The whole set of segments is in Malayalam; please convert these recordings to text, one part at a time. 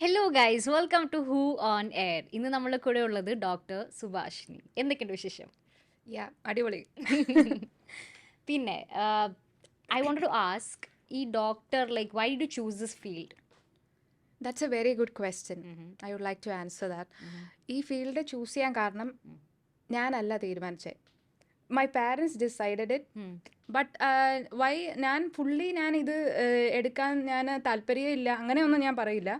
Hello guys, welcome to who on air. ഇന്ന് നമ്മളെ കൂടെ ഉള്ളത് ഡോക്ടർ സുഭാഷിനി. എന്തൊക്കെയുണ്ട് വിശേഷം? അടിപൊളി. പിന്നെ ഐ വോണ്ട് ടു ആസ്ക്, ഈ doctor like why do choose this field? That's a very good question. I would like to answer that. ഈ ഫീൽഡ് ചൂസ് ചെയ്യാൻ കാരണം ഞാനല്ല തീരുമാനിച്ചത്. My parents decided it. But why ഞാൻ ഇത് എടുക്കാൻ താല്പര്യമില്ല അങ്ങനെയൊന്നും ഞാൻ പറയില്ല.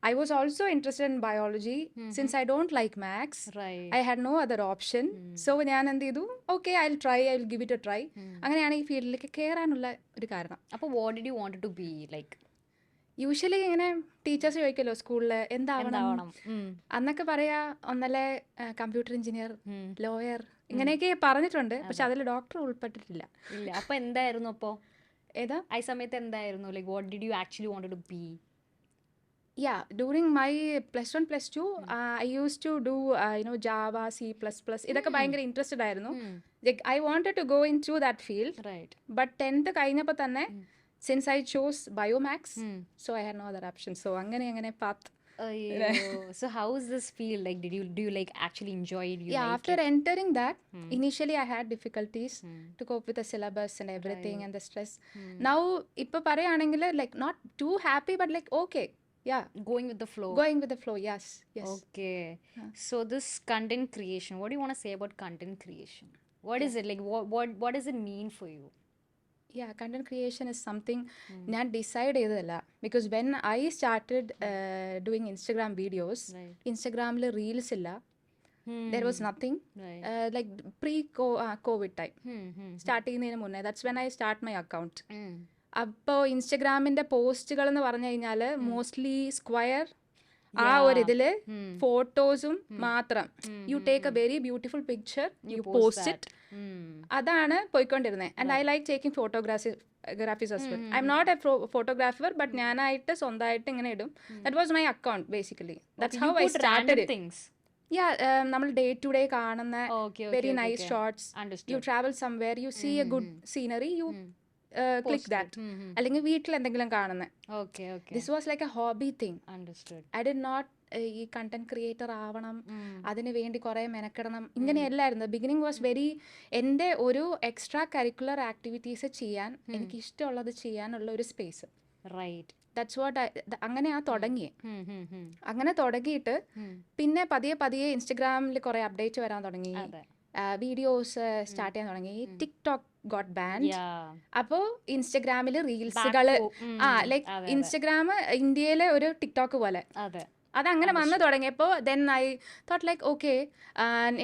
I was also interested in biology. Since I don't like maths, Right. I had no other option. So ഞാൻ എന്ത് ചെയ്തു, okay I will give it a try. അങ്ങനെയാണ് ഈ ഫീൽഡിലേക്ക് കയറാനുള്ള ഒരു കാരണം. അപ്പോൾ what did you want to be like? Usually ഇങ്ങനെ ടീച്ചേഴ്സ് ചോദിക്കല്ലോ സ്കൂളിൽ എന്താവണം അന്നൊക്കെ പറയാ, ഒന്നല്ലേ കമ്പ്യൂട്ടർ എഞ്ചിനീയർ, ലോയർ, ഇങ്ങനെയൊക്കെ പറഞ്ഞിട്ടുണ്ട്. പക്ഷെ അതിൽ ഡോക്ടർ ഉൾപ്പെട്ടിട്ടില്ല. ഇല്ല. അപ്പോൾ എന്തായിരുന്നു? അപ്പോൾ ഏതാ ആ സമയത്ത് എന്തായിരുന്നു? Like what did you actually want to be? Yeah, during my +1 +2 I used to do Java, C++. ഇതൊക്കെ ഭയങ്കര ഇൻട്രസ്റ്റഡ് ആയിരുന്നു. I wanted to go into that field. Right. But 10th കഴിഞ്ഞപ്പോൾ തന്നെ since I chose biomax, so I had no other option. So അങ്ങനെ path. So how is this field? Like, do you like actually enjoy it? You Yeah, like after it? entering that, initially I had difficulties to cope with the syllabus and everything and the stress. Now ഇപ്പൊ പറയുകയാണെങ്കിൽ like not too happy but like okay. Yeah, Going with the flow. going with the flow. Yes. Okay. So this content creation, what do you want to say about content creation? What is it like? What does it mean for you? Yeah, content creation is something ഞാൻ ഡിസൈഡ് ചെയ്തതല്ല. Because when I started doing Instagram videos, ഇൻസ്റ്റഗ്രാമിൽ റീൽസ് ഇല്ല. There was nothing like pre Covid time start ചെയ്യുന്നതിന് മുന്നേ. That's when I start my account. അപ്പോൾ ഇൻസ്റ്റഗ്രാമിൻ്റെ പോസ്റ്റുകൾ എന്ന് പറഞ്ഞു കഴിഞ്ഞാൽ മോസ്റ്റ്ലി സ്ക്വയർ, ആ ഒരു ഇതില് ഫോട്ടോസും മാത്രം. You take a very beautiful picture, you post it. അതാണ് പോയിക്കൊണ്ടിരുന്നത്. And I like taking photographies as well. I am not a photographer, but ഞാനായിട്ട് സ്വന്തമായിട്ട് ഇങ്ങനെ ഇടും. That was my account basically. That's how I started it. നമ്മൾ ഡേ ടു ഡേ കാണുന്ന very nice shots. You travel somewhere, you see a good scenery, you click that. അല്ലെങ്കിൽ വീട്ടിൽ എന്തെങ്കിലും കാണുന്നത്. This was like a hobby thing. I did not ഈ കണ്ടന്റ് ക്രിയേറ്റർ ആവണം, അതിന് വേണ്ടി കുറേ മെനക്കെടണം, ഇങ്ങനെയല്ലായിരുന്നു. ബിഗിനിങ് വാസ് വെരി, എൻ്റെ ഒരു എക്സ്ട്രാ കരിക്കുലർ ആക്ടിവിറ്റീസ് ചെയ്യാൻ, എനിക്ക് ഇഷ്ടമുള്ളത് ചെയ്യാനുള്ള ഒരു സ്പേസ്. റൈറ്റ്. ദാറ്റ്സ് വാട്ട് അങ്ങനെയാ തുടങ്ങിയത്. അങ്ങനെ തുടങ്ങിയിട്ട് പിന്നെ പതിയെ പതിയെ ഇൻസ്റ്റഗ്രാമിൽ കുറേ അപ്ഡേറ്റ് വരാൻ തുടങ്ങി, വീഡിയോസ് സ്റ്റാർട്ട് ചെയ്യാൻ തുടങ്ങി. TikTok got band. അപ്പോൾ ഇൻസ്റ്റഗ്രാമിൽ റീൽസുകൾ, ലൈക്ക് ഇൻസ്റ്റഗ്രാം ഇന്ത്യയിലെ ഒരു ടിക്ടോക്ക് പോലെ അതങ്ങനെ വന്നു തുടങ്ങിയപ്പോൾ then I thought like okay,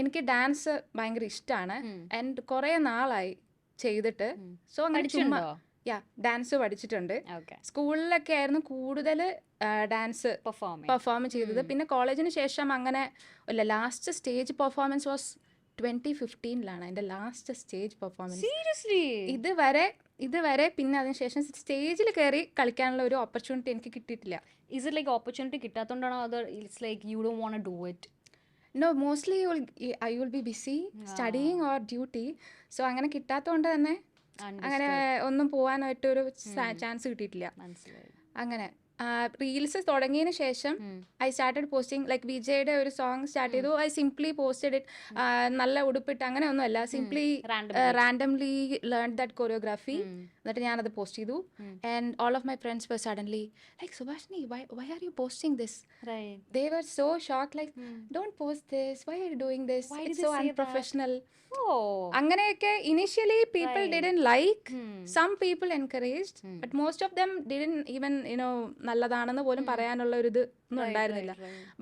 എനിക്ക് ഡാൻസ് ഭയങ്കര ഇഷ്ടമാണ്. ആൻഡ് കുറേ നാളായി ചെയ്തിട്ട്. സോ അങ്ങനെ ചുമ്മാ ഡാൻസ് പഠിച്ചിട്ടുണ്ട്. സ്കൂളിലൊക്കെ ആയിരുന്നു കൂടുതൽ ഡാൻസ് പെർഫോം ചെയ്തത്. പിന്നെ കോളേജിന് ശേഷം അങ്ങനെ അല്ല. ലാസ്റ്റ് സ്റ്റേജ് പെർഫോമൻസ് വാസ് 2015 എൻ്റെ ലാസ്റ്റ് സ്റ്റേജ് പെർഫോമൻസ്. ഇതുവരെ പിന്നെ അതിനുശേഷം സ്റ്റേജിൽ കയറി കളിക്കാനുള്ള ഒരു ഓപ്പർച്യൂണിറ്റി എനിക്ക് കിട്ടിയിട്ടില്ല. Is it like opportunity കിട്ടാത്തോണ്ടാണോ, അതോ it's like you don't want to do it? No, mostly I will be busy studying or duty. So അങ്ങനെ കിട്ടാത്തതുകൊണ്ട് തന്നെ അങ്ങനെ ഒന്നും പോകാനായിട്ടൊരു ചാൻസ് കിട്ടിയിട്ടില്ല. അങ്ങനെ റീൽസ് തുടങ്ങിയതിന് ശേഷം ഐ സ്റ്റാർട്ടഡ് പോസ്റ്റിംഗ്. ലൈക്ക് വിജയുടെ ഒരു സോങ് സ്റ്റാർട്ട് ചെയ്തു. I simply posted it. നല്ല ഉടുപ്പിട്ട് അങ്ങനെ ഒന്നുമല്ല, simply randomly learn that choreography. എന്നിട്ട് ഞാനത് പോസ്റ്റ് ചെയ്തു. And all of my friends were suddenly like, Subhashini, why are you posting this? They were so shock, like don't post this, why are you doing this, it's so unprofessional. അങ്ങനെയൊക്കെ initially people didn't like. Some people encouraged, but most of them didn't even നല്ലതാണെന്ന് പോലും പറയാനുള്ള ഒരു ഇത് ഒന്നും ഉണ്ടായിരുന്നില്ല.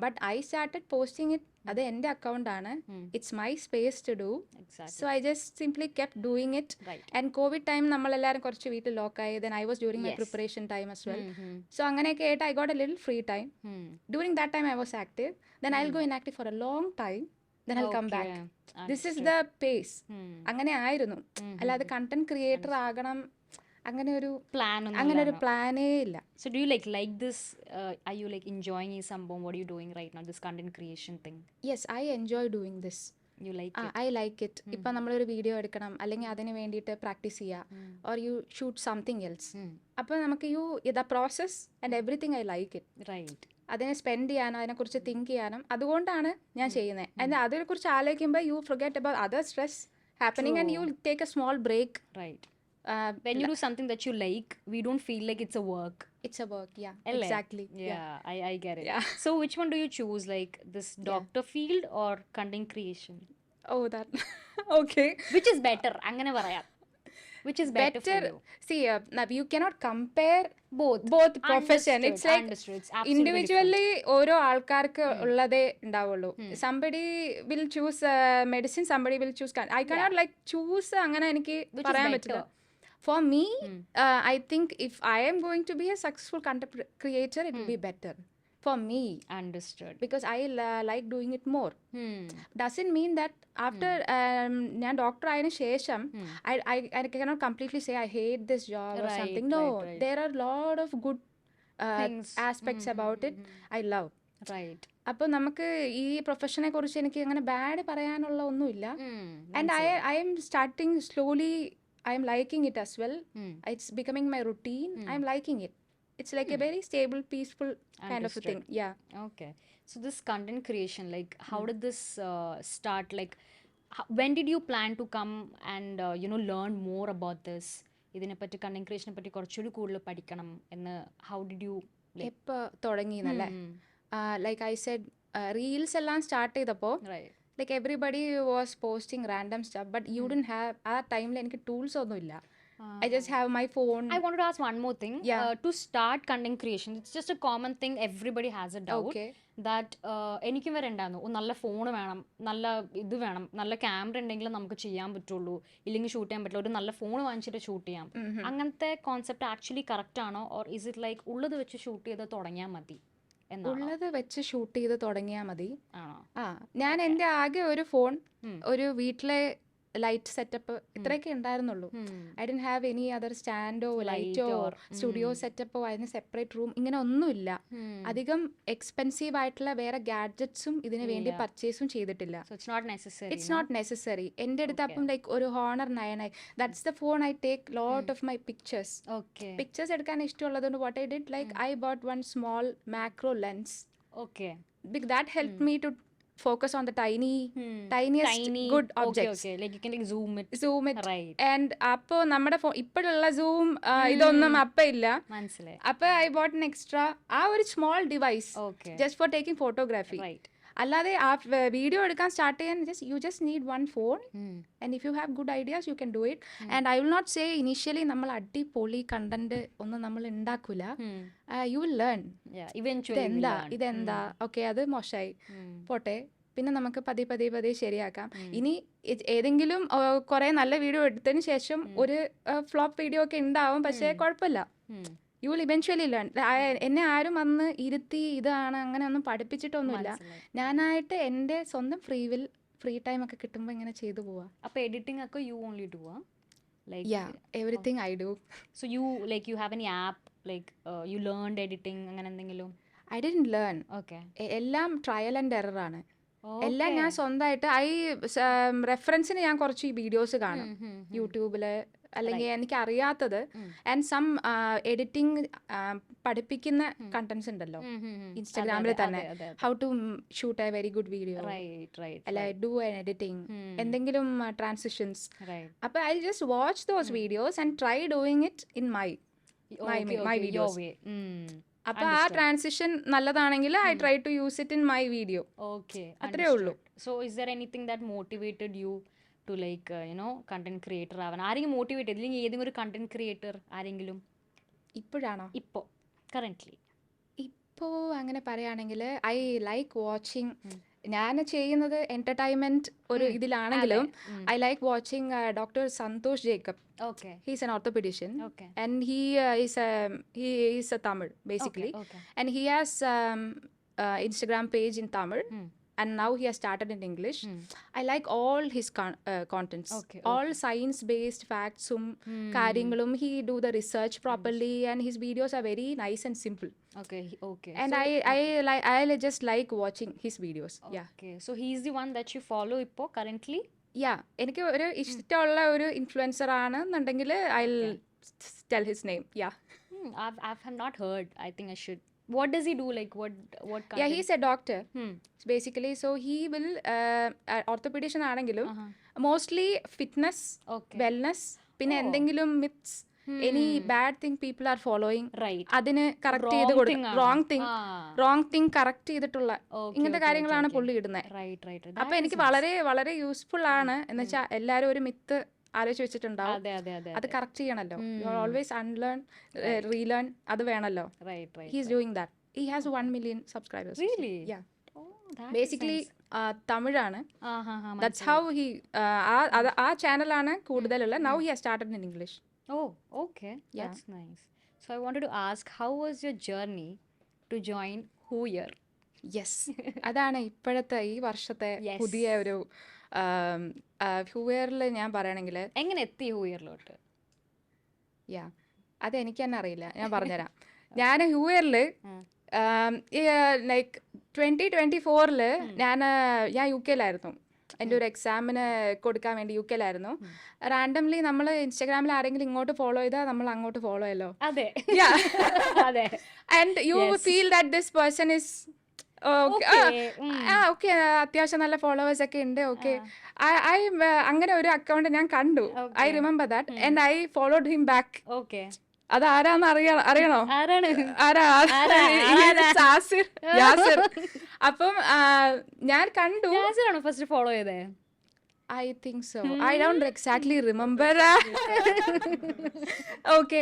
But I started posting it. അത് എൻ്റെ അക്കൗണ്ടാണ്, it's my space to do. So I just simply kept doing it. And covid time നമ്മളെല്ലാവരും കുറച്ച് വീട്ടിൽ ലോക്കായി. Then I was during my preparation time as well. So അങ്ങനെയൊക്കെ ആയിട്ട് I got a little free time. During that time I was active. Then I will go inactive for a long time. Then I'll come back. This is the pace. അങ്ങനെ ആയിരുന്നു. അല്ലാതെ കണ്ടന്റ് ക്രിയേറ്റർ ആകണം അങ്ങനെ ഒരു പ്ലാനേ ഇല്ല. So do you like this? Are you like enjoying ഈ സംഭവം? What are you doing right now, this content creation thing? Yes, I enjoy doing this. You like it? I like it. ഇപ്പം നമ്മളൊരു വീഡിയോ എടുക്കണം, അല്ലെങ്കിൽ അതിന് വേണ്ടിയിട്ട് പ്രാക്ടീസ് ചെയ്യുക, or you shoot something else. അപ്പോൾ നമുക്ക് the process and everything I like it. Right. അതിനെ സ്പെൻഡ് ചെയ്യാനും അതിനെക്കുറിച്ച് തിങ്ക് ചെയ്യാനും അതുകൊണ്ടാണ് ഞാൻ ചെയ്യുന്നത്. ആൻഡ് അതിനെക്കുറിച്ച് ആലോചിക്കുമ്പോൾ you forget about other stress happening and you will take a small break. Right. When you do something that you like, we don't feel like it's a work. It's a work, yeah. Alle? Exactly. Yeah, I get it. Yeah. So which one do you choose, like this doctor field or content creation? Oh, that. Okay. Which is better? അങ്ങനെ പറയാം. Which is better for you? See, now you cannot compare Both profession. Understood, It's like understood. It's absolutely individually ഓരോ ആൾക്കാർക്ക് ഉള്ളതേ ഉണ്ടാവുള്ളൂ. Somebody will choose medicine, somebody will choose I cannot like choose അങ്ങനെ എനിക്ക് പറയാൻ പറ്റില്ല. For me, I think if I am going to be a successful content creator, it will be better for me. Understood. Because I like doing it more. Doesn't mean that after ഞാൻ ഡോക്ടർ ആയതിനു ശേഷം I cannot completely say I hate this job or Right, something. No, right. there are a lot of good Things. aspects about it I love. Right. അപ്പോൾ നമുക്ക് ഈ പ്രൊഫഷനെ കുറിച്ച് എനിക്ക് അങ്ങനെ ബാഡ് പറയാനുള്ള ഒന്നുമില്ല. And I am starting slowly. I am liking it as well. It's becoming my routine. I am liking it. It's like a very stable, peaceful kind of a thing. Yeah. Okay. So this content creation, like how did this start? Like when did you plan to come and learn more about this? ഇതിനെപ്പറ്റി കണ്ടന്റ് ക്രിയേഷനെ പറ്റി കുറച്ചുകൂടി കൂടുതൽ പഠിക്കണം എന്ന് how did you എപ്പോൾ തുടങ്ങിയെന്നല്ലേ? Like I said, റീൽസ് എല്ലാം സ്റ്റാർട്ട് ചെയ്തപ്പോൾ right. like everybody was posting random stuff, but you didn't have ആ ടൈമിൽ എനിക്ക് ടൂൾസ് ഒന്നുമില്ല. I just have my phone. I wanted to ask one more thing. Yeah. To start content creation, it's just a common thing. Everybody has a doubt. Okay. That എനിക്കും വരെ ഉണ്ടായിരുന്നു നല്ല ഫോൺ വേണം, നല്ല ഇത് വേണം, നല്ല ക്യാമറ ഉണ്ടെങ്കിൽ നമുക്ക് ചെയ്യാൻ പറ്റുള്ളൂ, ഇല്ലെങ്കിൽ ഷൂട്ട് ചെയ്യാൻ പറ്റില്ല, ഒരു നല്ല ഫോൺ വാങ്ങിച്ചിട്ട് ഷൂട്ട് ചെയ്യാം. അങ്ങനത്തെ കോൺസെപ്റ്റ് ആക്ച്വലി കറക്റ്റ് ആണോ, ഓർ ഇസ് ഇറ്റ് ലൈക്ക് ഉള്ളത് വെച്ച് ഷൂട്ട് ചെയ്ത് തുടങ്ങിയാൽ മതി? ഉള്ളത് വെച്ച് ഷൂട്ട് ചെയ്ത് തുടങ്ങിയാൽ മതി. ആണോ? ഞാൻ എൻ്റെ ആകെ ഒരു ഫോൺ, ഒരു വീട്ടിലെ ലൈറ്റ് സെറ്റപ്പ് ഇത്രയൊക്കെ ഉണ്ടായിരുന്നുള്ളൂ. I don't have any other സ്റ്റാൻഡോ ലൈറ്റോ സ്റ്റുഡിയോ സെറ്റപ്പോ അതിന് സെപ്പറേറ്റ് റൂം ഇങ്ങനെ ഒന്നുമില്ല. അധികം എക്സ്പെൻസീവ് ആയിട്ടുള്ള വേറെ ഗാഡ്ജറ്റ്സും ഇതിന് വേണ്ടി പർച്ചേസും ചെയ്തിട്ടില്ല. It's not necessary. എൻ്റെ അടുത്ത് അപ്പം ലൈക്ക് ഒരു Honor 9i, that's the phone I take lot of my pictures. Pictures എടുക്കാൻ ഇഷ്ടമുള്ളതുകൊണ്ട് what I did like I bought one small macro lens. That help me to focus on the tiniest good objects. Okay. Like you can like zoom it. Right. And appo nammade phone ippulla zoom idonnum appa illa manasile appa I bought an extra ഒരു small device just for taking photography. Right. അല്ലാതെ ആ വീഡിയോ എടുക്കാൻ സ്റ്റാർട്ട് ചെയ്യാൻ you just need one phone and if you have good ideas you can do it. And I will not say initially നമ്മൾ അടിപൊളി കണ്ടന്റ് ഒന്നും നമ്മൾ ഉണ്ടാക്കൂല. You will learn. ഇതെന്താ ഓക്കെ അത് മോശമായി പോട്ടെ, പിന്നെ നമുക്ക് പതിയെ ശരിയാക്കാം. ഇനി ഏതെങ്കിലും കുറെ നല്ല വീഡിയോ എടുത്തതിന് ശേഷം ഒരു ഫ്ലോപ്പ് വീഡിയോ ഒക്കെ ഉണ്ടാവും, പക്ഷേ കുഴപ്പമില്ല. You will eventually learn. എന്നെ ആരും വന്ന് ഇരുത്തി ഇതാണ് അങ്ങനെ ഒന്നും പഠിപ്പിച്ചിട്ടൊന്നുമില്ല. ഞാനായിട്ട് എൻ്റെ സ്വന്തം ഫ്രീ ടൈം ഒക്കെ കിട്ടുമ്പോൾ ഇങ്ങനെ ചെയ്തു പോവാ. അപ്പോൾ എഡിറ്റിംഗ് ഒക്കെ you only do? Like everything I do. So you have any app like you learned editing അങ്ങനെ എന്തെങ്കിലും? I didn't learn. Okay. എല്ലാം ട്രയൽ ആൻഡ് എറർ ആണ്. എല്ലാം ഞാൻ സ്വന്തമായിട്ട് റെഫറൻസിന് ഞാൻ കുറച്ച് വീഡിയോസ് കാണും യൂട്യൂബില്, അല്ലെങ്കിൽ എനിക്ക് അറിയാത്തത്. ആൻഡ് സം എഡിറ്റിംഗ് പഠിപ്പിക്കുന്ന കണ്ടന്റ്സ് ഉണ്ടല്ലോ ഇൻസ്റ്റാഗ്രാമിൽ തന്നെ, how to shoot a very good video, അല്ല ഡു ആൻ എഡിറ്റിംഗ്, എന്തെങ്കിലും ട്രാൻസിഷൻസ്. അപ്പൊ I just watch those videos and try doing it in my videos. അപ്പൊ ആ ട്രാൻസിഷൻ നല്ലതാണെങ്കിൽ I try to use it in my video. അത്രേ ഉള്ളൂ. So is there anything that motivated you to like content creator ആവാൻ? ആരെങ്കിലും മോട്ടിവേറ്റ് ചെയ്ത്, അല്ലെങ്കിൽ ഏതെങ്കിലും ഒരു കണ്ടന്റ് ക്രിയേറ്റർ ആരെങ്കിലും? ഇപ്പോഴാണോ? ഇപ്പോൾ കറന്റ്ലി ഇപ്പോൾ അങ്ങനെ പറയുകയാണെങ്കിൽ ഐ ലൈക്ക് വാച്ചിങ്. ഞാൻ ചെയ്യുന്നത് എന്റർടൈൻമെന്റ് ഒരു ഇതിലാണെങ്കിലും I like watching doctor Santhosh Jacob. He is an orthopedician. And he is a Tamil basically. And he has Instagram page in Tamil. And now he has started in English. I like all his contents. All science based facts കാര്യങ്ങളും. He do the research properly and his videos are very nice and simple. And so I just like watching his videos. So he is the one that you follow ഇപ്പോൾ currently? എനിക്ക് ഒരു ഇഷ്ടമുള്ള ഒരു ഇൻഫ്ലുവൻസർ ആണെന്നുണ്ടെങ്കിൽ I tell his name. I have not heard. I think I should What does he do? Like what kind? Yeah, he's a doctor Hmm. basically. So he will orthopedician ആണെങ്കിലും മോസ്റ്റ്ലി ഫിറ്റ്നസ് Okay. വെൽനസ് പിന്നെ എന്തെങ്കിലും myths any bad thing people are following Right. അതിന് കറക്റ്റ് ചെയ്ത് Wrong കൊടുക്കും. thing ആണ്. റോങ് തിങ് കറക്റ്റ് ചെയ്തിട്ടുള്ള Okay, ഇങ്ങനത്തെ okay, കാര്യങ്ങളാണ് okay, പുള്ളി ഇടുന്നത്. Right, right. അപ്പൊ എനിക്ക് വളരെ വളരെ യൂസ്ഫുൾ ആണ്. എന്ന് വെച്ചാൽ എല്ലാവരും ഒരു മിത്ത് ആലോചിച്ച് വെച്ചിട്ടുണ്ടാവും, അതെ അതെ അതെ അത് കറക്റ്റ് ചെയ്യണല്ലോ. You are always unlearn relearn, അത് വേണമല്ലോ. Right, right. He is doing that. He has 1 million subscribers. Really? Yeah. Oh, that basically തമിഴാണ്. is ദാറ്റ്സ് ഹൗ ഹി ആ ചാനലാണ് കൂടുതലുള്ള. Now he has started in English. Oh, okay. That's nice. So I wanted to ask, how was your journey to join Hooyer? Yes, അതാണ് ഇപ്പോഴത്തെ ഈ വർഷത്തെ Yes. പുതിയ ഒരു ഹൂയറിൽ ഞാൻ പറയണമെങ്കിൽ, എങ്ങനെ എത്തി ഹൂയറിലോട്ട്? യാ അതെനിക്ക് തന്നെ അറിയില്ല, ഞാൻ പറഞ്ഞുതരാം. ഞാൻ ഹൂയറിൽ ലൈക്ക് 2024 ഞാൻ യു കെയിലായിരുന്നു. എൻ്റെ ഒരു എക്സാമിന് കൊടുക്കാൻ വേണ്ടി യു കെയിലായിരുന്നു. റാൻഡംലി നമ്മൾ ഇൻസ്റ്റാഗ്രാമിൽ ആരെങ്കിലും ഇങ്ങോട്ട് ഫോളോ ചെയ്താൽ നമ്മൾ അങ്ങോട്ട് ഫോളോ ചെയ്യല്ലോ. അതെ അതെ. And you feel that this person is okay, അത്യാവശ്യം നല്ല ഫോളോവേഴ്സ് ഒക്കെ ഉണ്ട്. ഓക്കെ, ഐ അങ്ങനെ ഒരു അക്കൗണ്ട് ഞാൻ കണ്ടു. I remember that and I followed him back. Okay, അത് ആരാന്ന് അറിയണോ? ആരാണ്? യാസിർ. അപ്പം ഞാൻ കണ്ടു. യാസിറാണോ ഫസ്റ്റ് ഫോളോ ചെയ്തേ? I think so. I don't exactly remember. Okay,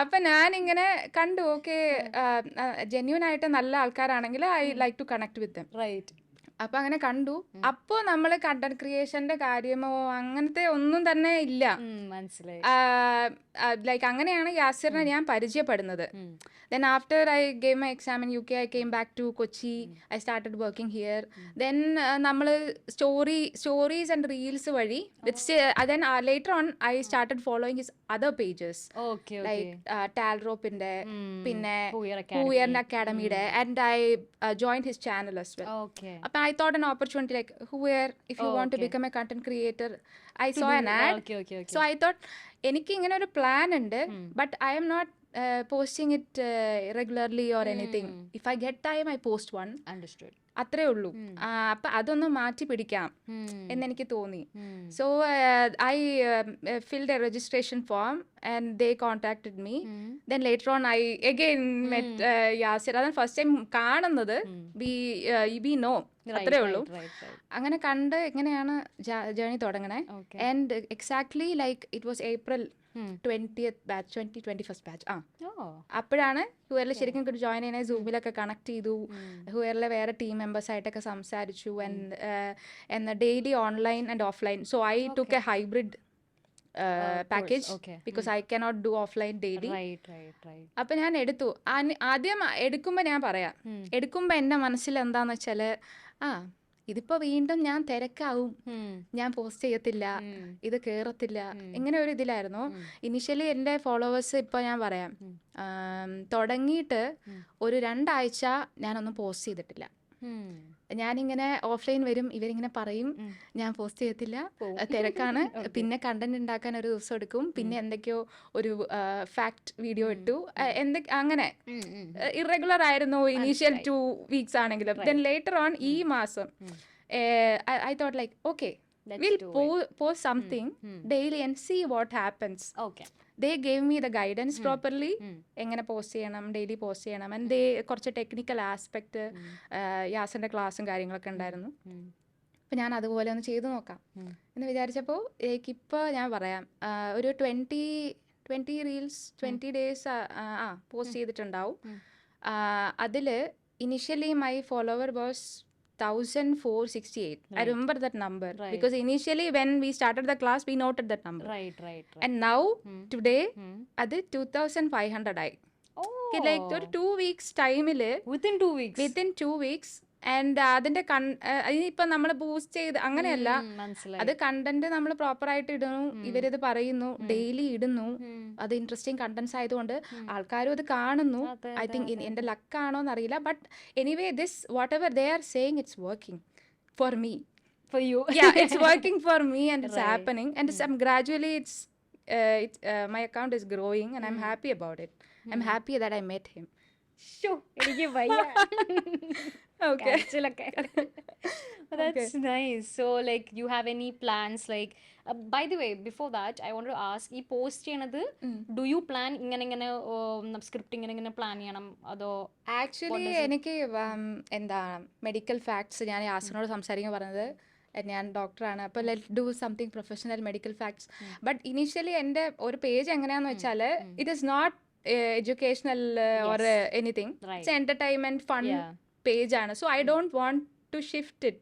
അപ്പം ഞാനിങ്ങനെ കണ്ടു. ഓക്കെ, ജെന്യൂൻ ആയിട്ട് നല്ല ആൾക്കാരാണെങ്കിൽ I like to connect with them. Right. അപ്പം അങ്ങനെ കണ്ടു. അപ്പോൾ നമ്മൾ കണ്ടന്റ് ക്രിയേഷന്റെ കാര്യമോ അങ്ങനത്തെ ഒന്നും തന്നെ ഇല്ല. മനസ്സിലായി. ലൈക്ക് അങ്ങനെയാണ് യാസിറിനെ ഞാൻ പരിചയപ്പെടുന്നത്. Then after I gave my exam in UK, I came back to Kochi. I started working here. Then നമ്മൾ stories and reels വഴി, then later on I started following his other pages. Okay, Like ടാൽറോപ്പിന്റെ പിന്നെ Hooyer ഹൂയറിന്റെ അക്കാഡമിയുടെ, and I joined his channel as well. Okay. അപ്പം I thought an opportunity like Hooyer, if you want to become a content creator, I saw an ad. Okay. So I thought എനിക്ക് ഇങ്ങനെ ഒരു പ്ലാൻ ഉണ്ട്, but I am not posting it regularly or anything. If I get time, I post one. Understood. അത്രേ ഉള്ളൂ. അപ്പം അതൊന്ന് മാറ്റി പിടിക്കാം എന്നെനിക്ക് തോന്നി. So I filled a registration form and they contacted me. Then later on I again met Yasir. അതാണ് ഫസ്റ്റ് ടൈം കാണുന്നത്. we know, അത്രേ ഉള്ളൂ. അങ്ങനെ കണ്ട് ഇങ്ങനെയാണ് ജേർണി തുടങ്ങണേ. And exactly like it was April 20th batch, 21st batch. അപ്പോഴാണ് ഹുയറിൽ ശരിക്കും ജോയിൻ ചെയ്യണേ. സൂമിലൊക്കെ കണക്ട് ചെയ്തു. ഹുയറിലെ വേറെ ടീം മെമ്പേഴ്സ് ആയിട്ടൊക്കെ സംസാരിച്ചു. And daily online and offline. So I took A hybrid package because I cannot do offline daily. അപ്പം ഞാൻ എടുത്തു. ആദ്യം എടുക്കുമ്പോൾ ഞാൻ പറയാം, എടുക്കുമ്പോൾ എൻ്റെ മനസ്സിൽ എന്താന്ന് വെച്ചാൽ, ഇതിപ്പോ വീണ്ടും ഞാൻ തിരക്കാവും, ഞാൻ പോസ്റ്റ് ചെയ്യത്തില്ല, ഇത് കേറത്തില്ല, ഇങ്ങനെ ഒരു ഇതിലായിരുന്നു ഇനിഷ്യലി. എൻ്റെ ഫോളോവേഴ്സ് ഇപ്പോൾ ഞാൻ പറയാം, തുടങ്ങിയിട്ട് ഒരു 2 ആഴ്ച ഞാനൊന്നും പോസ്റ്റ് ചെയ്തിട്ടില്ല. ഞാനിങ്ങനെ ഓഫ്ലൈൻ വരും, ഇവരിങ്ങനെ പറയും ഞാൻ പോസ്റ്റ് ചെയ്യത്തില്ല, തിരക്കാണ്. പിന്നെ കണ്ടന്റ് ഉണ്ടാക്കാൻ ഒരു ദിവസം എടുക്കും. പിന്നെ എന്തൊക്കെയോ ഒരു ഫാക്ട് വീഡിയോ ഇട്ടു, അങ്ങനെ ഇറഗുലർ ആയിരുന്നു ഇനീഷ്യൽ 2 weeks ആണെങ്കിലും. ദെൻ ലേറ്റർ ഓൺ ഈ മാസം I thought like okay, we'll post something daily and see what happens. Okay. They gave me the guidance properly, എങ്ങനെ പോസ്റ്റ് ചെയ്യണം, ഡെയിലി പോസ്റ്റ് ചെയ്യണം. ആൻഡ് ദേ കുറച്ച് ടെക്നിക്കൽ ആസ്പെക്ട്, യാസിൻ്റെ ക്ലാസ്സും കാര്യങ്ങളൊക്കെ ഉണ്ടായിരുന്നു. അപ്പം ഞാൻ അതുപോലെ ഒന്ന് ചെയ്തു നോക്കാം എന്ന് വിചാരിച്ചപ്പോൾ ഇപ്പോൾ ഞാൻ പറയാം, ഒരു 20 reels 20 days പോസ്റ്റ് ചെയ്തിട്ടുണ്ടാവും. അതിൽ initially my follower was 1468. I remember that number because initially when we started the class we noted that number. Right. And now today അത് 2500 ആയി. Like ഒരു 2 weeks ടൈമിൽ, within 2 weeks. ആൻഡ് അതിന്റെ ഇപ്പം നമ്മൾ ബൂസ്റ്റ് ചെയ്ത് അങ്ങനെയല്ല, അത് കണ്ടന്റ് നമ്മൾ പ്രോപ്പർ ആയിട്ട് ഇടുന്നു. ഇവരിത് പറയുന്നു, ഡെയിലി ഇടുന്നു. അത് ഇൻട്രസ്റ്റിംഗ് കണ്ടന്റ്സ് ആയതുകൊണ്ട് ആൾക്കാരും അത് കാണുന്നു. ഐ തിങ്ക് എന്റെ ലക്കാണോ എന്നറിയില്ല, but anyway this what ever they are saying, it's working for me. For you. Yeah, it's working for me and it's happening. And I'm gradually my account is growing and I'm happy about it. I'm happy that I met him. ശ്ശോ, എനിക്ക് വയ്യ. Okay. കരച്ചിലൊക്കെ. That's nice. So like you have any plans like by the way before that I want to ask ഈ പോസ്റ്റ് ചെയ്യണത് do you plan ഇങ്ങനെ സ്ക്രിപ്റ്റ് ഇങ്ങനെ പ്ലാൻ ചെയ്യണം അതോ ആക്ച്വലി എനിക്ക് എന്താ മെഡിക്കൽ ഫാക്ട്സ് ഞാൻ യാസിനോട് സംസാരിക്കാൻ പറഞ്ഞത് ഞാൻ ഡോക്ടറാണ്, അപ്പോൾ let do something professional medical facts. But initially എൻ്റെ ഒരു പേജ് എങ്ങനെയാണെന്ന് വെച്ചാൽ it is not educational or anything, it's entertainment fun page ആണ്. So I don't want to shift it.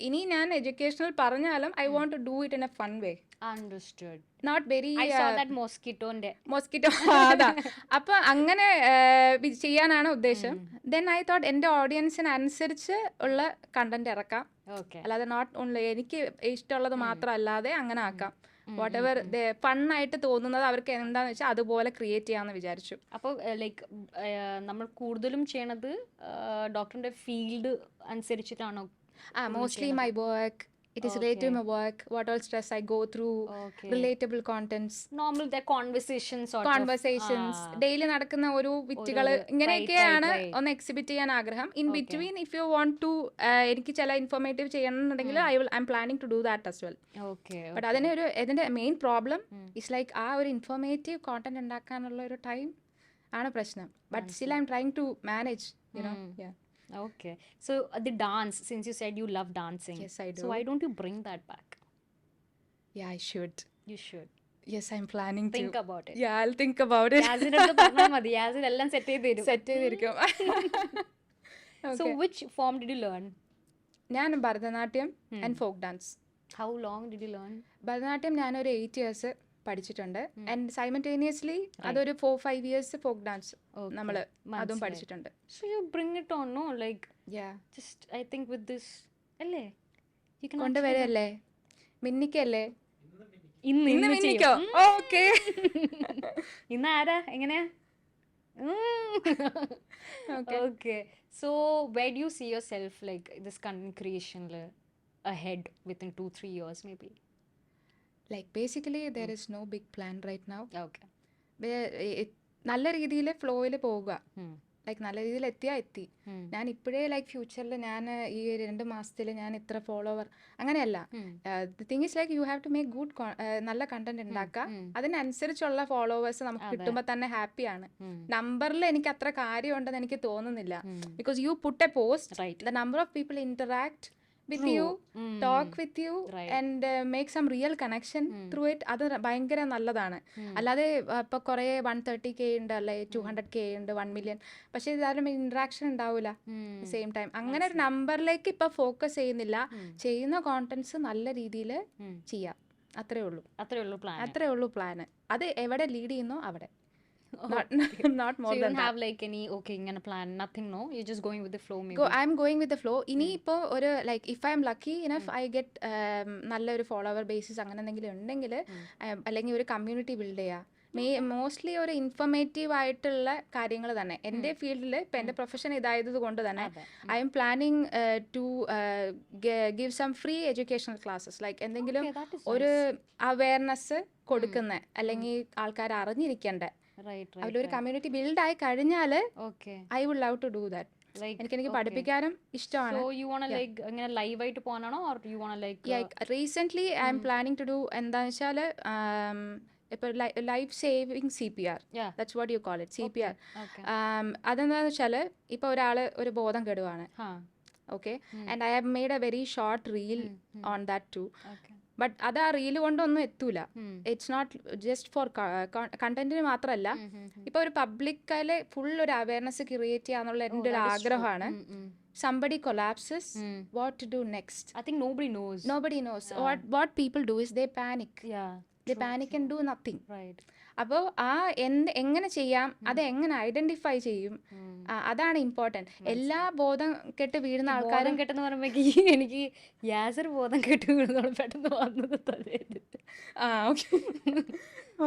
ഇനി ഞാൻ എഡ്യൂക്കേഷണൽ പറഞ്ഞാലും I want to do it in a fun way. understood. Not very I saw that mosquitoന്റെ മോസ്കിറ്റോ. അതാ, അപ്പൊ അങ്ങനെ ചെയ്യാനാണ് ഉദ്ദേശം. ദെൻ ഐ തോട്ട് എൻ്റെ ഓഡിയൻസിന് അനുസരിച്ച് ഉള്ള കണ്ടന്റ് ഇറക്കാം, okay അല്ലാതെ നോട്ട് ഓൺലി എനിക്ക് ഇഷ്ടമുള്ളത് മാത്രം അല്ലാതെ അങ്ങനെ ആക്കാം. വാട്ട് എവർ ഫണ്ണായിട്ട് തോന്നുന്നത് അവർക്ക് എന്താന്ന് വെച്ചാൽ അതുപോലെ ക്രിയേറ്റ് ചെയ്യാമെന്ന് വിചാരിച്ചു. അപ്പോൾ ലൈക്ക് നമ്മൾ കൂടുതലും ചെയ്യണത് ഡോക്ടറിന്റെ ഫീൽഡ് അനുസരിച്ചിട്ടാണോ? Mostly my work, it is related to my work, what all stress I go through, relatable contents, normal the conversations daily നടക്കുന്ന ഒരു വിറ്റുകള് ഇങ്ങനെയൊക്കെയാണ് ഒന്ന് എക്സിബിറ്റ് ചെയ്യാൻ ആഗ്രഹം. In between if you want to എനിക്ക് ചില ഇൻഫോർമേറ്റീവ് ചെയ്യണമെന്നുണ്ടെങ്കിൽ I am planning to do that as well. But അതിന്റെ മെയിൻ പ്രോബ്ലം ഇസ് ലൈക്ക് ആ ഒരു ഇൻഫോർമേറ്റീവ് കോണ്ടന്റ് ഉണ്ടാക്കാനുള്ള ഒരു ടൈം ആണ് പ്രശ്നം. But still I am trying to manage, you know. Okay, so the dance, since you said you love dancing, Yes, I do. so why don't you bring that back? Yeah, I should. You should Yes, I'm planning think to. about it. Yeah, I'll think about it. യാസിനടുത്ത് പറഞ്ഞാൽ മതി, യാസിൻ എല്ലാം സെറ്റ് ചെയ്ത് തരും. സെറ്റ് ചെയ്തിരിക്കും. So which form did you learn? ഞാൻ Bharatanatyam and folk dance. How long did you learn? Bharatanatyam ഞാനൊരു 8 years പഠിച്ചിട്ടുണ്ട്. ആൻഡ് സൈമൾട്ടേനിയസ്ലി അതൊരു 4-5 years ഫോക്ക് ഡാൻസ് നമ്മൾ അതും പഠിച്ചിട്ടുണ്ട്. So you bring it on, no? Like Yeah, just I think with this അല്ലേ you can കൊണ്ടുവരല്ലേ. മിന്നിക്കല്ലേ ഇന്ന് മിന്നിക്കോ? ഓക്കെ. ഇന്ന് ആരാ എങ്ങനെയാ? Okay, so where do you see yourself like this content creation ahead within 2-3 years maybe? Like basically there is no big plan right now. Okay. നല്ല രീതിയിൽ ഫ്ലോയിൽ പോവുക, ലൈക്ക് നല്ല രീതിയിൽ എത്തി. ഞാൻ ഇപ്പോഴേ ലൈക്ക് ഫ്യൂച്ചറിൽ ഞാൻ ഈ 2 മാസത്തിൽ ഞാൻ ഇത്ര ഫോളോവർ അങ്ങനെയല്ല. The thing is like you have to make good നല്ല കണ്ടന്റ് ഉണ്ടാക്കുക. അതിനനുസരിച്ചുള്ള ഫോളോവേഴ്സ് നമുക്ക് കിട്ടുമ്പോൾ തന്നെ ഹാപ്പിയാണ്. നമ്പറിൽ എനിക്ക് അത്ര കാര്യമുണ്ടെന്ന് എനിക്ക് തോന്നുന്നില്ല. Because you put a post, the number of people interact with you, talk with you, and make some real connection through it. അത് ഭയങ്കര നല്ലതാണ്. അല്ലാതെ ഇപ്പൊ കുറെ 130K ഉണ്ട്, അല്ലെ 200K ഉണ്ട്, 1 million, പക്ഷെ ഇതാരും ഇന്ററാക്ഷൻ ഉണ്ടാവില്ല സെയിം ടൈം. അങ്ങനെ ഒരു നമ്പറിലേക്ക് ഇപ്പൊ ഫോക്കസ് ചെയ്യുന്നില്ല. ചെയ്യുന്ന കോണ്ടന്റ്സ് നല്ല രീതിയിൽ ചെയ്യാം, അത്രേ ഉള്ളൂ പ്ലാൻ. അത് എവിടെ ലീഡ് ചെയ്യുന്നോ അവിടെ. Not more so you than don't that. have like any ingana plan, nothing, no? You're just going with the flow maybe. I'm going with the flow. ഇനി ഇപ്പോൾ ഒരു like if I M lucky enough I get നല്ലൊരു ഫോളോവർ ബേസിസ് അങ്ങനെ എന്തെങ്കിലും ഉണ്ടെങ്കിൽ, അല്ലെങ്കിൽ ഒരു കമ്മ്യൂണിറ്റി ബിൽഡ് ചെയ്യുക. മോസ്റ്റ്ലി ഒരു ഇൻഫോർമേറ്റീവ് ആയിട്ടുള്ള കാര്യങ്ങൾ തന്നെ. എൻ്റെ ഫീൽഡിൽ ഇപ്പം എൻ്റെ പ്രൊഫഷൻ ഇതായത് കൊണ്ട് തന്നെ I am planning to give some free educational classes. Like എന്തെങ്കിലും ഒരു അവയർനെസ് കൊടുക്കുന്ന, അല്ലെങ്കിൽ ആൾക്കാർ അറിഞ്ഞിരിക്കേണ്ട അതിലൊരു കമ്മ്യൂണിറ്റി ബിൽഡ് ആയി കഴിഞ്ഞാൽ I would love to do that. എനിക്ക് പഠിപ്പിക്കാനും ഇഷ്ടമാണ്. So you want to like അങ്ങനെ ലൈവ് ആയിട്ട് പോകാനാണോ or you want to like recent I am planning to do എന്താന്ന് വെച്ചാൽ ഇപ്പോൾ life saving CPR, that's what you call it, CPR. അതെന്താന്ന് വെച്ചാൽ ഇപ്പോൾ ഒരാൾ ഒരു ബോധം കെടുവാണ്, okay, and I have made a very short reel on that too. ബട്ട് അത് ആ റീല് കൊണ്ടൊന്നും എത്തൂല. ഇറ്റ്സ് നോട്ട് ജസ്റ്റ് ഫോർ കണ്ടന്റിന് മാത്രമല്ല, ഇപ്പൊ ഒരു പബ്ലിക്കിലെ ഫുൾ ഒരു അവയർനെസ് ക്രിയേറ്റ് ചെയ്യാന്നുള്ള എൻ്റെ ഒരു ആഗ്രഹമാണ്. somebody collapses, what to do next? I think nobody knows. What people do is they panic. They panic and do nothing. അപ്പോൾ ആ എങ്ങനെ ചെയ്യാം, അത് എങ്ങനെ ഐഡന്റിഫൈ ചെയ്യും, അതാണ് ഇമ്പോർട്ടൻറ്റ്. എല്ലാ ബോധം കെട്ട് വീഴുന്ന ആൾക്കാരും കെട്ടെന്ന് പറയുമ്പോൾ എനിക്ക് യാസർ ബോധം കെട്ട് വീഴുന്നോളം പെട്ടെന്ന് വന്നത് തലയിട്ട്.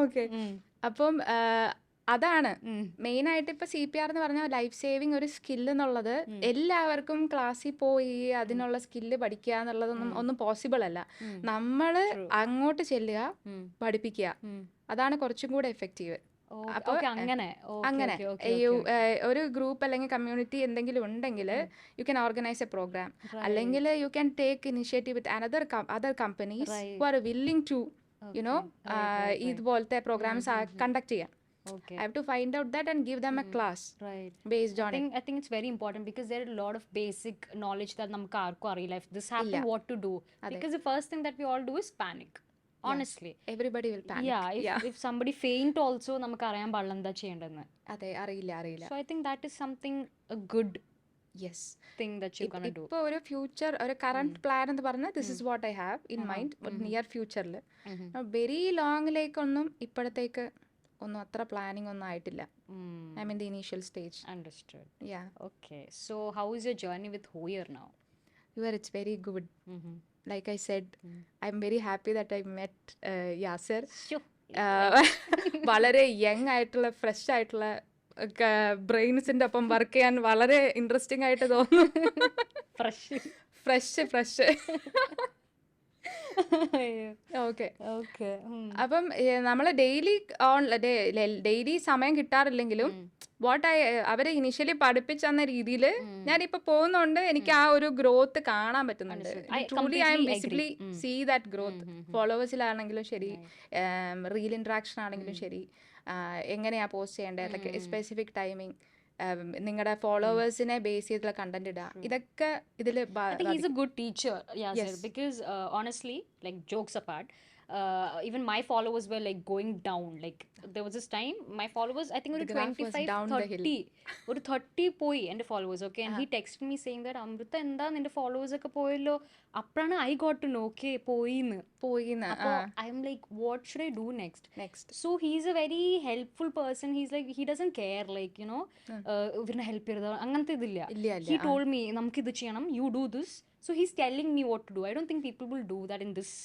ഓക്കെ. അപ്പം അതാണ് മെയിനായിട്ട് ഇപ്പൊ CPR എന്ന് പറഞ്ഞാൽ ലൈഫ് സേവിങ് ഒരു സ്കില്ല് എന്നുള്ളത് എല്ലാവർക്കും ക്ലാസ്സിൽ പോയി അതിനുള്ള സ്കില്ല് പഠിക്കുക എന്നുള്ളതൊന്നും ഒന്നും പോസിബിൾ അല്ല. നമ്മള് അങ്ങോട്ട് ചെല്ലുക, പഠിപ്പിക്കുക, അതാണ് കുറച്ചും കൂടെ എഫക്റ്റീവ്. അപ്പോൾ ഓക്കെ അങ്ങനെ അങ്ങനെ ഓക്കെ ഓക്കെ ഒരു ഗ്രൂപ്പ് അല്ലെങ്കിൽ കമ്മ്യൂണിറ്റി എന്തെങ്കിലും ഉണ്ടെങ്കിൽ you can organise a programme, അല്ലെങ്കിൽ you can take initiative with other companies who are willing to you know ഇതുപോലത്തെ പ്രോഗ്രാംസ് കണ്ടക്ട് ചെയ്യാൻ. Okay. I have to find out that and give them a class Right. based on it. I think it's very important because there are a lot of basic knowledge that നമുക്ക് ആർക്കും അറിയില്ല. If this happened, what to do? Because the first thing that we all do is panic. Honestly. Everybody will panic. If somebody faint also നമുക്ക് അറിയാൻ പാടില്ല എന്താ ചെയ്യേണ്ടതെന്ന്. അതെ, അറിയില്ല. So I think that is something a good yes thing that you're gonna do. ഇപ്പോൾ ഒരു ഫ്യൂച്ചർ ഒരു കറണ്ട് പ്ലാൻ എന്ന് പറഞ്ഞാൽ this is what I have in mind near ഫ്യൂച്ചറിൽ. വെരി ലോങ്ങിലേക്കൊന്നും ഇപ്പോഴത്തേക്ക് ഒന്നും അത്ര പ്ലാനിങ് ഒന്നും ആയിട്ടില്ല. I mean the initial stage. Understood. Yeah. Okay. So how is your journey with Hoyer now? It's very good. Like I said, I'm very happy that I met Yasser. Sure. വളരെ യങ് ആയിട്ടുള്ള ഫ്രഷ് ആയിട്ടുള്ള ബ്രെയിൻസിൻ്റെ ഒപ്പം വർക്ക് ചെയ്യാൻ വളരെ ഇൻട്രസ്റ്റിംഗ് ആയിട്ട് തോന്നുന്നു. Fresh okay. അപ്പം നമ്മൾ ഡെയിലി സമയം കിട്ടാറില്ലെങ്കിലും അവരെ ഇനിഷ്യലി പഠിപ്പിച്ചു തന്ന രീതിയിൽ ഞാനിപ്പോൾ പോകുന്നതുകൊണ്ട് എനിക്ക് ആ ഒരു ഗ്രോത്ത് കാണാൻ പറ്റുന്നുണ്ട്. Truly I am visibly see that growth. ഫോളോവേഴ്സിലാണെങ്കിലും ശരി, റീൽ ഇൻട്രാക്ഷൻ ആണെങ്കിലും ശരി, എങ്ങനെയാ പോസ്റ്റ് ചെയ്യേണ്ടത്, ലൈക്ക് സ്പെസിഫിക് ടൈമിങ്, നിങ്ങളുടെ ഫോളോവേഴ്സിനെ ബേസ് ചെയ്തിട്ടുള്ള കണ്ടന്റ് ഇടുക, ഇതൊക്കെ ഇതിൽ. I think he's a good teacher, Yasser, because honestly, like jokes apart, even my followers were like going down. Like there was this time my followers, I think, The graph was 25 down the hill. 30 ഒരു 30 പോയി എൻ്റെ followers. Okay, and he text me saying that Amrutha എന്താ നിന്റെ ഫോളോവേഴ്സ് ഒക്കെ പോയല്ലോ. അപ്പോഴാണ് ഐ ഗോട്ട് ടു നോ ഓക്കെ പോയിന്ന്. അപ്പോൾ I am like what should I do next. So he's a very helpful person. He's like he doesn't care like you know ഇവരിനെ ഹെൽപ്പ് ചെയ്തത് അങ്ങനത്തെ ഇതില്ല. ഹി ടോൾഡ് മീ നമുക്കിത് ചെയ്യണം, you do this. So he's telling me what to do. I don't think people will do that in this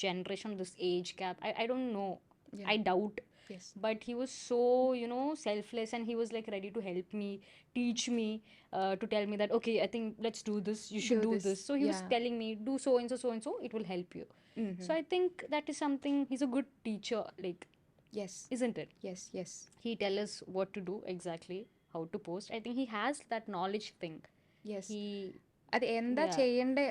generation, this age gap. I don't know. I doubt. Yes. But he was so, you know, selfless, and he was like ready to help me, teach me, to tell me that okay, I think let's do this, you should do this. So he was telling me do so and so, it will help you. So I think that is something. He's a good teacher, like, yes, isn't it? Yes. He tell us what to do exactly, how to post. I think he has that knowledge thing. Yes. He അത് എന്താ ചെയ്യേണ്ടത്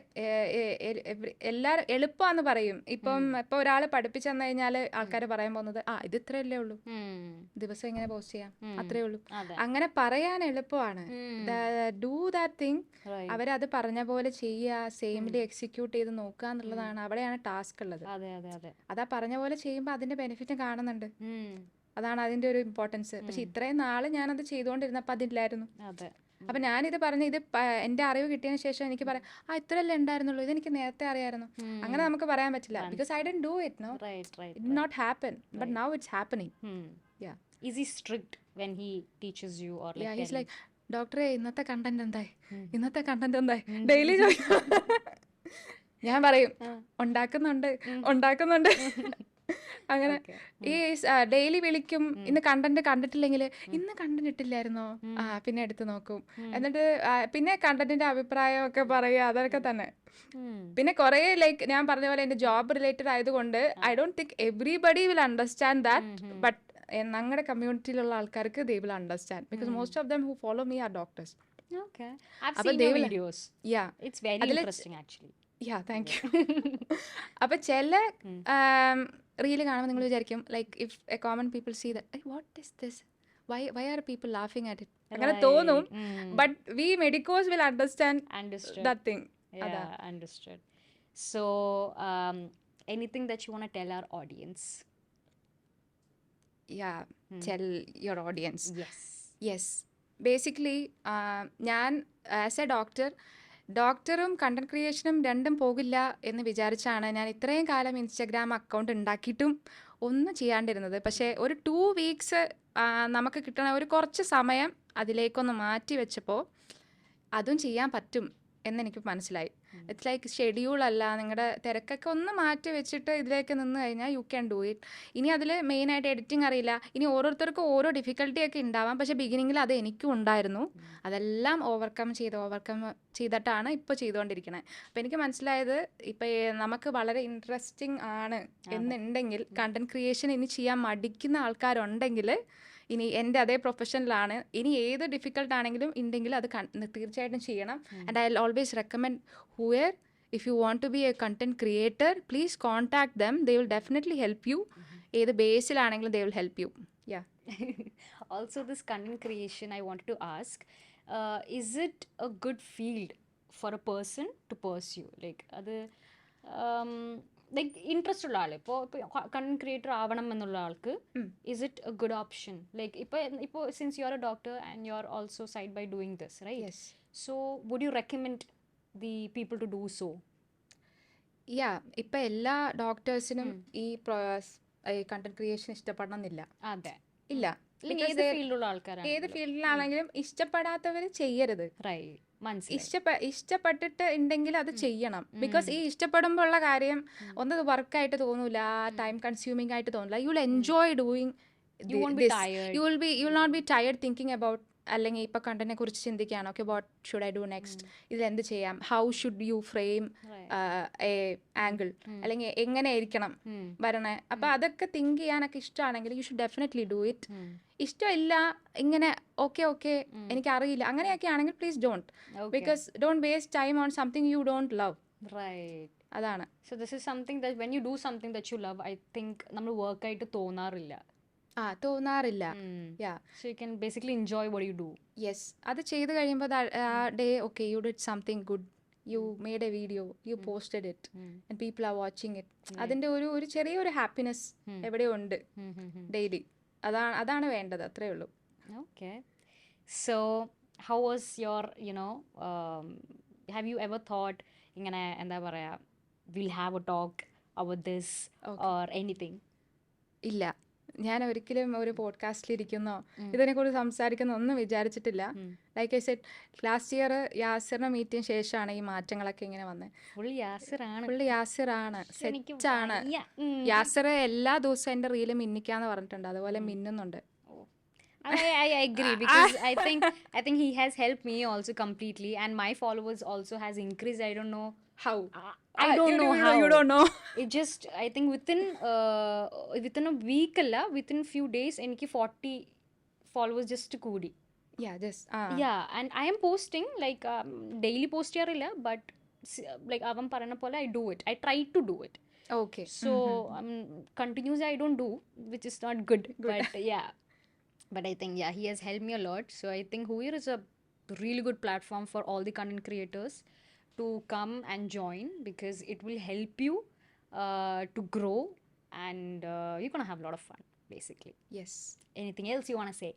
എല്ലാവരും എളുപ്പമാണെന്ന് പറയും. ഇപ്പം ഒരാൾ പഠിപ്പിച്ചു തന്നു കഴിഞ്ഞാൽ ആൾക്കാർ പറയാൻ പോകുന്നത് ഇത് ഇത്രയല്ലേ ഉള്ളൂ, ദിവസം എങ്ങനെ പോസ്റ്റ് ചെയ്യാം, അത്രേ ഉള്ളൂ. അങ്ങനെ പറയാൻ എളുപ്പമാണ്. Do that thing. അവരത് പറഞ്ഞ പോലെ ചെയ്യുക, സെയിംലി എക്സിക്യൂട്ട് ചെയ്ത് നോക്കുക എന്നുള്ളതാണ്. അവിടെയാണ് ടാസ്ക് ഉള്ളത്. അതാ പറഞ്ഞ പോലെ ചെയ്യുമ്പോൾ അതിന്റെ ബെനിഫിറ്റ് കാണുന്നുണ്ട്. അതാണ് അതിന്റെ ഒരു ഇമ്പോർട്ടൻസ്. പക്ഷെ ഇത്രയും നാള് ഞാനത് ചെയ്തുകൊണ്ടിരുന്നപ്പോൾ അതില്ലായിരുന്നു. അപ്പം ഞാനിത് പറഞ്ഞ് ഇത് എൻ്റെ അറിവ് കിട്ടിയതിന് ശേഷം എനിക്ക് പറയാം ഇത്രയല്ലേ ഉണ്ടായിരുന്നുള്ളൂ, ഇതെനിക്ക് നേരത്തെ അറിയാമായിരുന്നു. അങ്ങനെ നമുക്ക് പറയാൻ പറ്റില്ല. Because I don't do it. No, it did not happen, but now it's happening. Is he strict when he teaches you, or like he's like, ഡോക്ടറെ ഇന്നത്തെ കണ്ടന്റ് എന്തായി ഡെയിലി ചോദിക്കും. ഞാൻ പറയും ഉണ്ടാക്കുന്നുണ്ട്. അങ്ങനെ ഈ ഡെയിലി വിളിക്കും. ഇന്ന് കണ്ടന്റ് കണ്ടിട്ടില്ലെങ്കിൽ ഇന്ന് കണ്ടന്റ് ഇട്ടില്ലായിരുന്നോ, പിന്നെ എടുത്ത് നോക്കും. എന്നിട്ട് പിന്നെ കണ്ടന്റിന്റെ അഭിപ്രായം ഒക്കെ പറയുക, അതൊക്കെ തന്നെ. പിന്നെ കുറെ ലൈക്ക് ഞാൻ പറഞ്ഞ പോലെ എന്റെ ജോബ് റിലേറ്റഡ് ആയതുകൊണ്ട് I don't think everybody will understand that, but ഞങ്ങളുടെ കമ്മ്യൂണിറ്റിയിലുള്ള ആൾക്കാർക്ക് they will understand, because most of dum who follow me R doctors. Okay, I've seen your videos. Yeah, it's very interesting actually. Yeah, thank you. അപ്പൊ ചില റീല് കാണുമ്പോൾ നിങ്ങൾ വിചാരിക്കും like if a common people see that what is this, why are people ലാഫിങ് അറ്റ് ഇറ്റ്, അങ്ങനെ തോന്നും. But we medicos will understand that thing. Understood. So anything that you want to tell our audience? Tell your audience. Yes. Basically ഞാൻ ആസ് എ ഡോക്ടറും കണ്ടന്റ് ക്രിയേഷനും രണ്ടും പോകില്ല എന്ന് വിചാരിച്ചാണ് ഞാൻ ഇത്രയും കാലം ഇൻസ്റ്റഗ്രാം അക്കൗണ്ട് ഉണ്ടാക്കിയിട്ടും ഒന്നും ചെയ്യാണ്ടിരുന്നത്. പക്ഷേ ഒരു 2 weeks നമുക്ക് കിട്ടണ ഒരു കുറച്ച് സമയം അതിലേക്കൊന്ന് മാറ്റി വെച്ചപ്പോൾ അതും ചെയ്യാൻ പറ്റും എന്നെനിക്ക് മനസ്സിലായി. ഇറ്റ്സ് ലൈക്ക് ഷെഡ്യൂൾ അല്ല, നിങ്ങളുടെ തിരക്കൊക്കെ ഒന്ന് മാറ്റി വെച്ചിട്ട് ഇതിലേക്ക് നിന്ന് കഴിഞ്ഞാൽ യു ക്യാൻ ഡു ഇറ്റ്. ഇനി അതിൽ മെയിനായിട്ട് എഡിറ്റിംഗ് അറിയില്ല, ഇനി ഓരോരുത്തർക്കും ഓരോ ഡിഫിക്കൽട്ടിയൊക്കെ ഉണ്ടാവാം. പക്ഷേ ബിഗിനിങ്ങിൽ അത് എനിക്കും ഉണ്ടായിരുന്നു. അതെല്ലാം ഓവർകം ചെയ്തിട്ടാണ് ഇപ്പോൾ ചെയ്തുകൊണ്ടിരിക്കുന്നത്. അപ്പോൾ എനിക്ക് മനസ്സിലായത് ഇപ്പോൾ നമുക്ക് വളരെ ഇൻട്രസ്റ്റിംഗ് ആണ് എന്നുണ്ടെങ്കിൽ, കണ്ടന്റ് ക്രിയേഷൻ ഇനി ചെയ്യാൻ മടിക്കുന്ന ആൾക്കാരുണ്ടെങ്കിൽ, ഇനി എൻ്റെ അതേ പ്രൊഫഷനിലാണ്, ഇനി ഏത് ഡിഫിക്കൽട്ട് ആണെങ്കിലും ഉണ്ടെങ്കിൽ അത് തീർച്ചയായിട്ടും ചെയ്യണം. And I will always recommend whoever if you want to be a content creator, please contact them. They will definitely help you. ഏത് ബേസിലാണെങ്കിലും they will help you. Yeah. Also, this content creation, I wanted to ask, is it a good field for a person to pursue? Like, അത് ലൈക്ക് ഇൻട്രസ്റ്റ് ഉള്ള ആൾ, ഇപ്പോൾ കണ്ടന്റ് ക്രിയേറ്റർ ആവണം എന്നുള്ള ആൾക്ക് is it a good option? Like ഇപ്പോൾ since you are a doctor and you are also side by doing this, right? So would you recommend the people to do so? Yeah, ഇപ്പം എല്ലാ ഡോക്ടേഴ്സിനും ഈ കണ്ടന്റ് ക്രിയേഷൻ ഇഷ്ടപ്പെടണമെന്നില്ല. അതെ, ഇല്ല. ഏത് ഫീൽഡിലുള്ള ആൾക്കാരാണ്, ഏത് ഫീൽഡിലാണെങ്കിലും ഇഷ്ടപ്പെടാത്തവർ ചെയ്യരുത്. ഇഷ്ടപ്പെട്ടിട്ട് ഉണ്ടെങ്കിൽ അത് ചെയ്യണം. ബിക്കോസ് ഈ ഇഷ്ടപ്പെടുമ്പോൾ ഉള്ള കാര്യം ഒന്ന് വർക്കായിട്ട് തോന്നൂല, ടൈം കൺസ്യൂമിംഗ് ആയിട്ട് തോന്നില്ല. You will enjoy doing this. You will not be tired thinking about, അല്ലെങ്കിൽ ഇപ്പോൾ കണ്ടന്റിനെ കുറിച്ച് ചിന്തിക്കുകയാണ്, okay what should I do next, ഇതിലെന്ത് ചെയ്യാം, how should you frame a angle, അല്ലെങ്കിൽ എങ്ങനെ ആയിരിക്കണം വരണേ. അപ്പോൾ അതൊക്കെ തിങ്ക് ചെയ്യാനൊക്കെ ഇഷ്ടമാണെങ്കിൽ you should definitely do it. ഇഷ്ടമില്ല, ഇങ്ങനെ ഓക്കെ എനിക്കറിയില്ല, അങ്ങനെയൊക്കെ ആണെങ്കിൽ please don't, because don't waste time on something you don't love. Right, അതാണ്. So this is something that when you do something that you love, I think നമ്മൾ വർക്കായിട്ട് തോന്നാറില്ല. തോന്നാറില്ല. So you can basically enjoy what you do. Yes, അത് ചെയ്ത് കഴിയുമ്പോൾ day okay you did something good, you made a video, you posted it and people are watching it. അതിൻ്റെ ഒരു ചെറിയൊരു ഹാപ്പിനെസ് എവിടെയോ ഉണ്ട് ഡെയിലി. അതാണ് വേണ്ടത്, അത്രേ ഉള്ളൂ. Okay, so how was your have you ever thought ഇങ്ങനെ എന്താ പറയാ, we'll have a talk about this or anything? ഇല്ല, ഞാൻ ഒരിക്കലും ഒരു പോഡ്കാസ്റ്റിൽ ഇരിക്കുന്നോ ഇതിനെക്കുറിച്ച് സംസാരിക്കുന്നോ ഒന്നും വിചാരിച്ചിട്ടില്ല. Like I said, last year യാസിറിനെ മീറ്റിന് ശേഷമാണ് ഈ മാറ്റങ്ങളൊക്കെ ഇങ്ങനെ വന്നത്. ഫുൾ യാസിറാണ്, സെറ്റാണ്. യാസിർ എല്ലാ ദിവസവും എൻ്റെ റീല് മിന്നിക്കാന്ന് പറഞ്ഞിട്ടുണ്ട്, അതുപോലെ മിന്നുന്നുണ്ട്. I agree, because I think he has helped me also completely, and my followers also has increased. I don't know how. I don't know how. You don't know. It just, I think within a week alla, within few days eniki 40 followers just koodi. Yeah, and I am posting like daily post cheyarilla, but like avam parana pole I do it. I try to do it. Okay. So continuously I don't do, which is not good. But yeah, but I think he has helped me a lot. So I think Huir is a really good platform for all the content creators to come and join, because it will help you to grow, and you're gonna have a lot of fun basically. Yes. Anything else you want to say?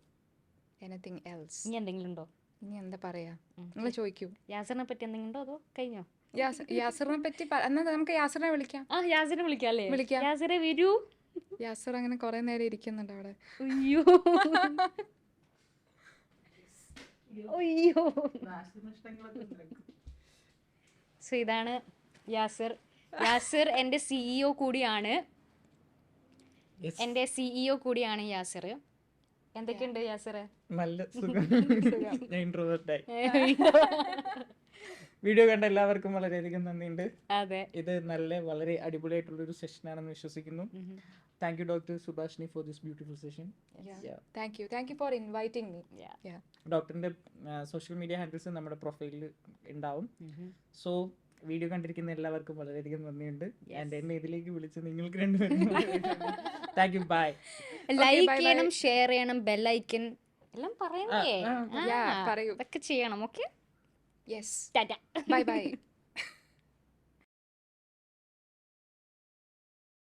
Anything else? ഇനി എന്തെങ്കിലും ഉണ്ടോ? ഇനി എന്താ പറയാ, നിങ്ങൾ ചോദിക്കൂ. യാസിറിനെ പറ്റി എന്തെങ്കിലും ഉണ്ടോ, അതോ കഴിഞ്ഞോ? യാസിറിനെ പറ്റി എന്നാ നമുക്ക് യാസിറിനെ വിളിക്കാം. യാസിറിനെ വിളിക്കാം. യാസിറെ വരൂ. യാസിർ അങ്ങനെ കുറെ നേരം ഇരിക്കുന്നുണ്ട് അവിടെ. അയ്യോ സോ ഇതാണ് യാസിർ. എൻ്റെ CEO കൂടിയാണ്. യാസിർ. എന്തൊക്കെയുണ്ട് യാസിർ? നല്ല സുഖം. ഞാൻ ഇൻട്രോവേർട്ടായി. വീഡിയോ കണ്ട എല്ലാവർക്കും വളരെയധികം നന്ദിയുണ്ട്. അതെ, ഇത് വളരെ അടിപൊളിയായിട്ടുള്ളൊരു സെഷനാണെന്ന് വിശ്വസിക്കുന്നു. Thank you, Dr. Subhashini, for this beautiful session. Thank you for inviting me. ഡോക്ടറിന്റെ സോഷ്യൽ മീഡിയ ഹാൻഡിൽസ് നമ്മുടെ പ്രൊഫൈലിൽ ഉണ്ടാവും. സോ വീഡിയോ കണ്ടിരിക്കുന്ന എല്ലാവർക്കും വളരെയധികം നന്ദിയുണ്ട്. ആൻഡ് എന്നെ ഇതിലേക്ക് വിളിച്ച് നിങ്ങൾക്ക് രണ്ടുപേരും താങ്ക് യു. ബൈ. ലൈക്ക് ചെയ്യണം, ഷെയർ ചെയ്യണം, ബെൽ ഐക്കൺ എല്ലാം പറയണേ, പറയൂ, ഒക്കെ ചെയ്യണം. Okay, yes, tata, by.